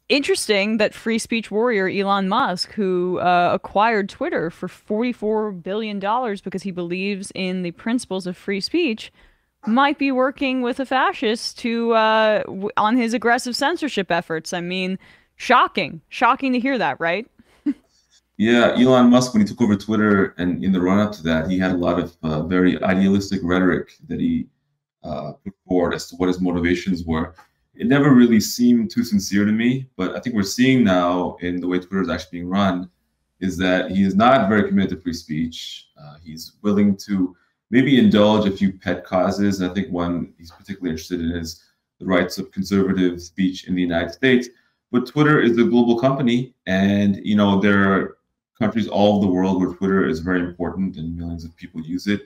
Interesting that free speech warrior Elon Musk, who acquired Twitter for $44 billion because he believes in the principles of free speech, might be working with a fascist to on his aggressive censorship efforts. I mean, shocking, shocking to hear that, right? Yeah, Elon Musk, when he took over Twitter and in the run-up to that, he had a lot of very idealistic rhetoric that he put forward as to what his motivations were. It never really seemed too sincere to me, but I think we're seeing now in the way Twitter is actually being run is that he is not very committed to free speech. He's willing to maybe indulge a few pet causes. I think one he's particularly interested in is the rights of conservative speech in the United States. But Twitter is a global company, and there are countries all over the world where Twitter is very important and millions of people use it.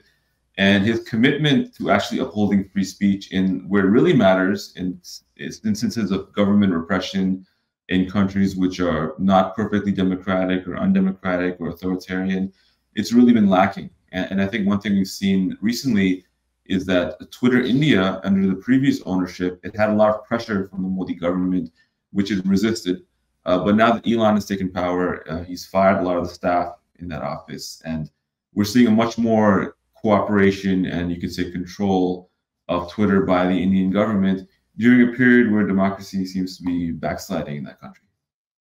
And his commitment to actually upholding free speech in where it really matters, in instances of government repression in countries which are not perfectly democratic or undemocratic or authoritarian, it's really been lacking. And I think one thing we've seen recently is that Twitter India, under the previous ownership, it had a lot of pressure from the Modi government, which it resisted. But now that Elon has taken power, he's fired a lot of the staff in that office. And we're seeing a much more cooperation and you could say control of Twitter by the Indian government during a period where democracy seems to be backsliding in that country.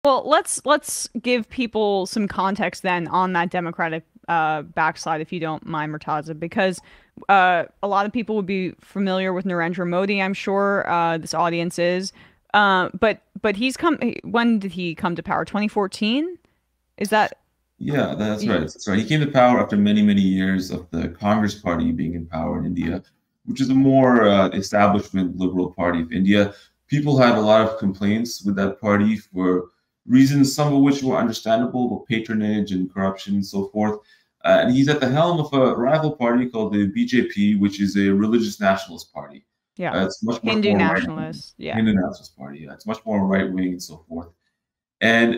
Well, let's give people some context then on that democratic backslide, if you don't mind, Murtaza, because a lot of people would be familiar with Narendra Modi, I'm sure this audience is. But he's come. When did he come to power? 2014? Is that? Yeah, that's right. That's right. He came to power after many, many years of the Congress Party being in power in India, which is a more establishment liberal party of India. People had a lot of complaints with that party for reasons, some of which were understandable, but patronage and corruption and so forth. And he's at the helm of a rival party called the BJP, which is a religious nationalist party. Yeah. It's much Hindu more right wing. nationalists. Yeah. Hindu nationalist party. Yeah, it's much more right wing and so forth. And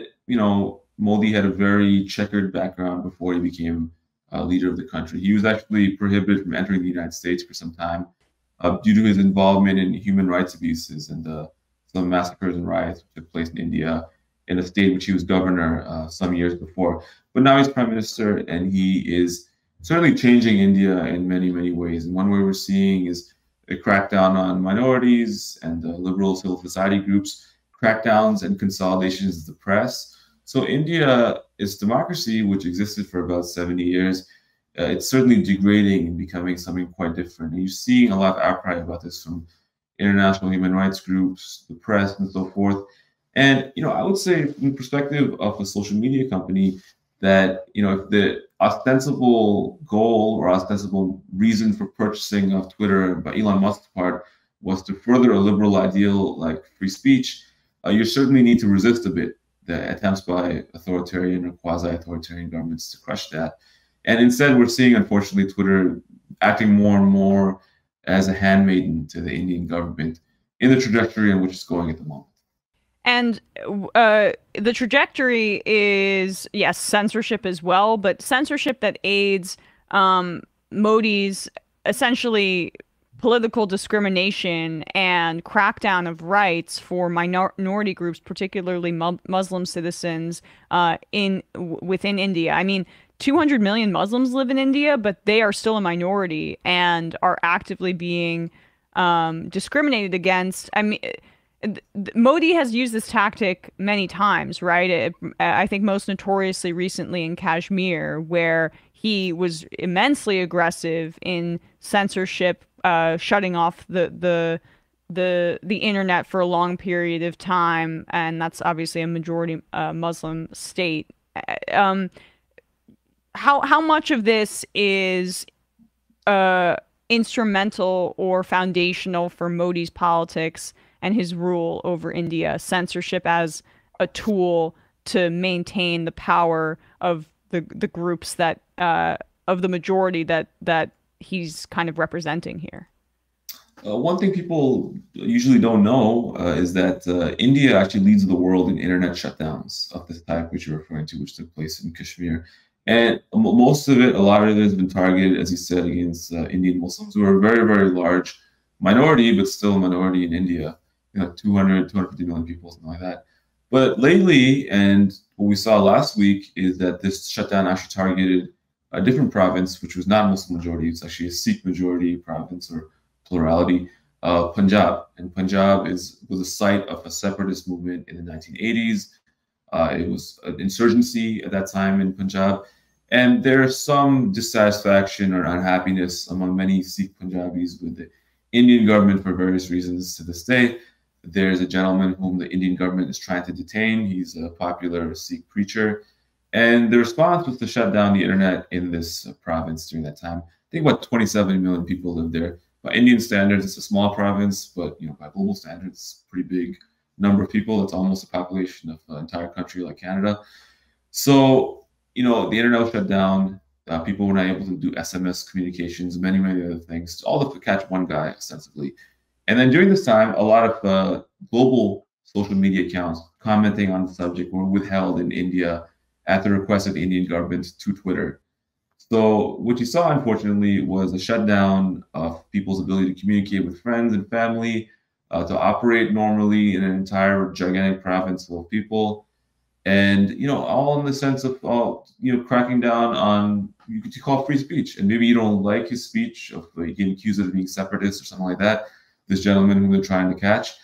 Modi had a very checkered background before he became leader of the country. He was actually prohibited from entering the United States for some time due to his involvement in human rights abuses and some massacres and riots which took place in India in a state which he was governor some years before. But now he's prime minister, and he is certainly changing India in many, many ways. And one way we're seeing is a crackdown on minorities and liberal civil society groups, crackdowns and consolidations of the press. So India, its democracy, which existed for about 70 years, it's certainly degrading and becoming something quite different. And you're seeing a lot of outcry about this from international human rights groups, the press, and so forth. And I would say, from the perspective of a social media company, that if the ostensible goal or ostensible reason for purchasing of Twitter by Elon Musk's part was to further a liberal ideal like free speech, you certainly need to resist a bit the attempts by authoritarian or quasi-authoritarian governments to crush that. And instead, we're seeing, unfortunately, Twitter acting more and more as a handmaiden to the Indian government in the trajectory in which it's going at the moment. And the trajectory is, yes, censorship as well, but censorship that aids Modi's essentially political discrimination and crackdown of rights for minority groups, particularly Muslim citizens within India. I mean, 200 million Muslims live in India, but they are still a minority and are actively being discriminated against. I mean, Modi has used this tactic many times, right? I think most notoriously recently in Kashmir, where he was immensely aggressive in censorship, shutting off the internet for a long period of time, and that's obviously a majority Muslim state. How much of this is instrumental or foundational for Modi's politics and his rule over India, censorship as a tool to maintain the power of the groups that of the majority that he's kind of representing here? One thing people usually don't know is that India actually leads the world in internet shutdowns of this type, which you're referring to, which took place in Kashmir. And most of it, a lot of it has been targeted, as you said, against Indian Muslims, who are a very, very large minority, but still a minority in India. 200, 250 million people, something like that. But lately, and what we saw last week, is that this shutdown actually targeted a different province, which was not Muslim majority. It's actually a Sikh majority province or plurality, Punjab. And Punjab was a site of a separatist movement in the 1980s. It was an insurgency at that time in Punjab. And there's some dissatisfaction or unhappiness among many Sikh Punjabis with the Indian government for various reasons to this day. There's a gentleman whom the Indian government is trying to detain. He's a popular Sikh preacher. And the response was to shut down the internet in this province during that time. I think about 27 million people live there. By Indian standards, it's a small province, but by global standards, it's a pretty big number of people. It's almost a population of an entire country like Canada. So, the internet was shut down. People were not able to do SMS communications, many, many other things, all to catch one guy, ostensibly. And then during this time, a lot of global social media accounts commenting on the subject were withheld in India at the request of the Indian government to Twitter. So what you saw, unfortunately, was a shutdown of people's ability to communicate with friends and family, to operate normally in an entire gigantic province full of people. And, all in the sense of, cracking down on, you could call free speech. And maybe you don't like his speech of getting accused of being separatist or something like that, this gentleman who they're trying to catch.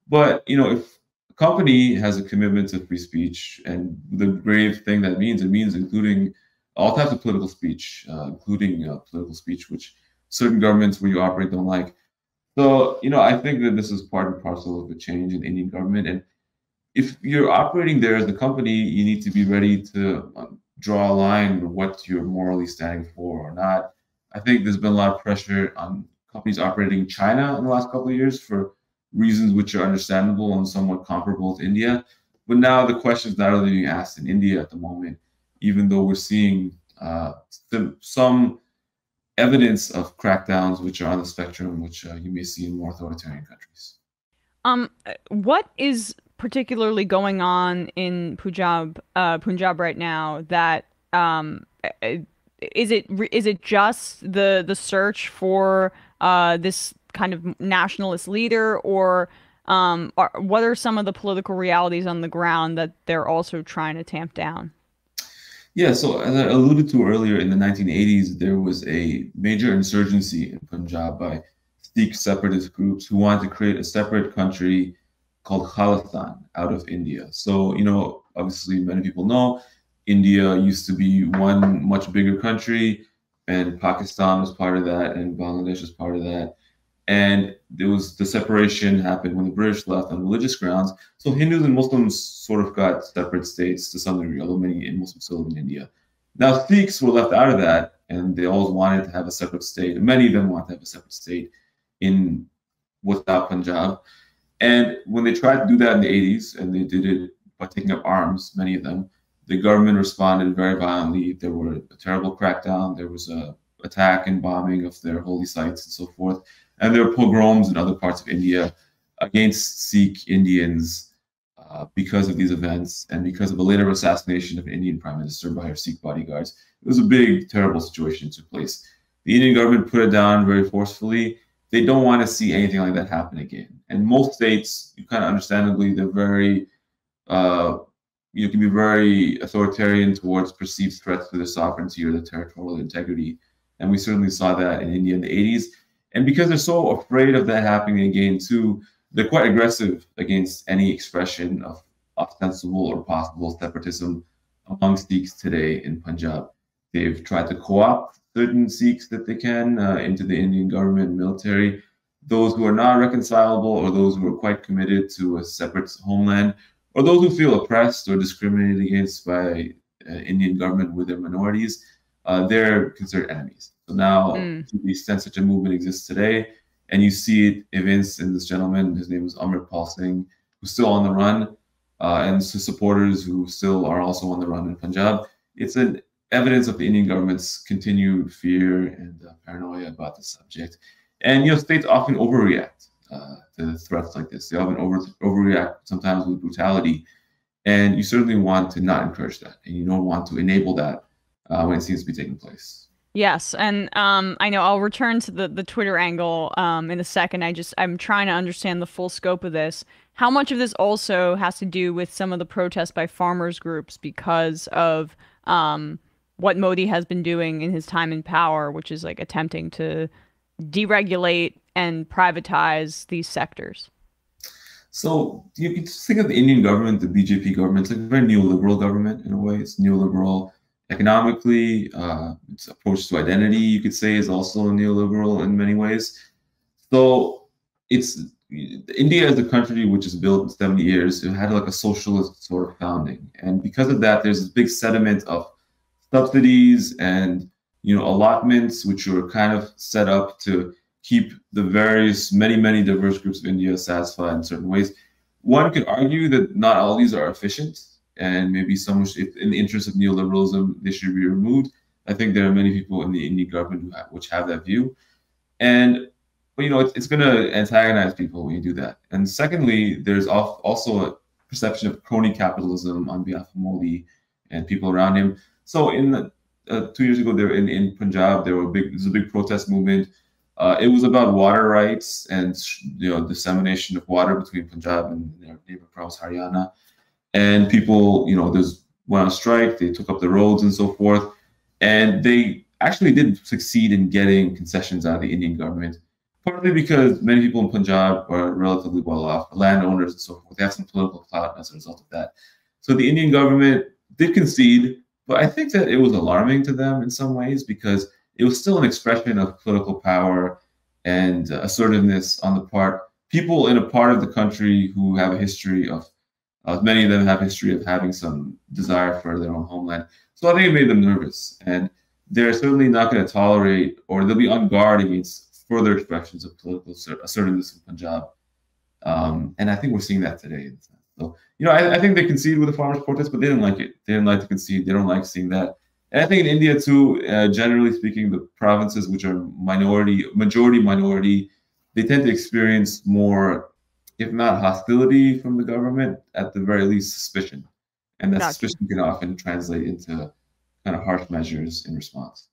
But, if a company has a commitment to free speech, and the grave thing that means, it means including all types of political speech, including political speech, which certain governments where you operate don't like. So, I think that this is part and parcel of a change in the Indian government. And if you're operating there as a company, you need to be ready to draw a line of what you're morally standing for or not. I think there's been a lot of pressure on companies operating in China in the last couple of years for reasons which are understandable and somewhat comparable to India. But now the question is not really being asked in India at the moment, even though we're seeing some evidence of crackdowns which are on the spectrum, which you may see in more authoritarian countries. What is particularly going on in Punjab right now that is it just the search for this kind of nationalist leader, or what are some of the political realities on the ground that they're also trying to tamp down? Yeah, so as I alluded to earlier, in the 1980s, there was a major insurgency in Punjab by Sikh separatist groups who wanted to create a separate country called Khalistan out of India. So, obviously many people know India used to be one much bigger country, and Pakistan was part of that, and Bangladesh was part of that. And the separation happened when the British left on religious grounds. So Hindus and Muslims sort of got separate states to some degree, although many Muslims still live in India. Now Sikhs were left out of that, and they always wanted to have a separate state. Many of them wanted to have a separate state in what's now Punjab. And when they tried to do that in the 80s, and they did it by taking up arms, many of them, the government responded very violently. There were a terrible crackdown. There was a attack and bombing of their holy sites and so forth. And there were pogroms in other parts of India against Sikh Indians because of these events and because of a later assassination of an Indian prime minister by her Sikh bodyguards. It was a big, terrible situation that took place. The Indian government put it down very forcefully. They don't want to see anything like that happen again. And most states, you kind of understandably, they're very, can be very authoritarian towards perceived threats to their sovereignty or their territorial integrity. And we certainly saw that in India in the 80s. And because they're so afraid of that happening again, too, they're quite aggressive against any expression of ostensible or possible separatism among Sikhs today in Punjab. They've tried to co-opt certain Sikhs that they can into the Indian government and military. Those who are not reconcilable, or those who are quite committed to a separate homeland, or those who feel oppressed or discriminated against by Indian government with their minorities, they're considered enemies. So now, to the extent such a movement exists today, and you see it evinced in this gentleman, his name is Amritpal Singh, who's still on the run, and his supporters who still are also on the run in Punjab. It's an evidence of the Indian government's continued fear and paranoia about the subject. And states often overreact to threats like this. They often overreact, sometimes with brutality. And you certainly want to not encourage that, and you don't want to enable that when it seems to be taking place. Yes, and I know I'll return to the Twitter angle in a second. I'm trying to understand the full scope of this. How much of this also has to do with some of the protests by farmers groups because of what Modi has been doing in his time in power, which is like attempting to deregulate and privatize these sectors. So you can just think of the Indian government, the BJP government, it's a very neoliberal government in a way. It's neoliberal economically. Its approach to identity, you could say, is also neoliberal in many ways. So it's India as a country which is built in 70 years, it had like a socialist sort of founding. And because of that, there's this big sediment of subsidies and allotments which were kind of set up to keep the various many diverse groups of India satisfied in certain ways. One could argue that not all these are efficient, and maybe some, if in the interest of neoliberalism, they should be removed. I think there are many people in the Indian government which have that view, and but it's going to antagonize people when you do that. And secondly, there's also a perception of crony capitalism on behalf of Modi and people around him. So in 2 years ago, there in Punjab, there's a big protest movement. It was about water rights and dissemination of water between Punjab and their neighbor province Haryana. And people, there's went on strike. They took up the roads and so forth, and they actually did succeed in getting concessions out of the Indian government. Partly because many people in Punjab are relatively well off, landowners and so forth. They have some political clout as a result of that. So the Indian government did concede, but I think that it was alarming to them in some ways because it was still an expression of political power and assertiveness on the part people in a part of the country who have a history of many of them have a history of having some desire for their own homeland. So I think it made them nervous, and they're certainly not going to tolerate, or they'll be on guard against further expressions of political assertiveness in Punjab. And I think we're seeing that today. So, I think they conceded with the farmers' protest, but they didn't like it. They didn't like to concede. They don't like seeing that. And I think in India too, generally speaking, the provinces which are majority minority, they tend to experience more, if not hostility from the government, at the very least suspicion. And that Gotcha. suspicion can often translate into kind of harsh measures in response.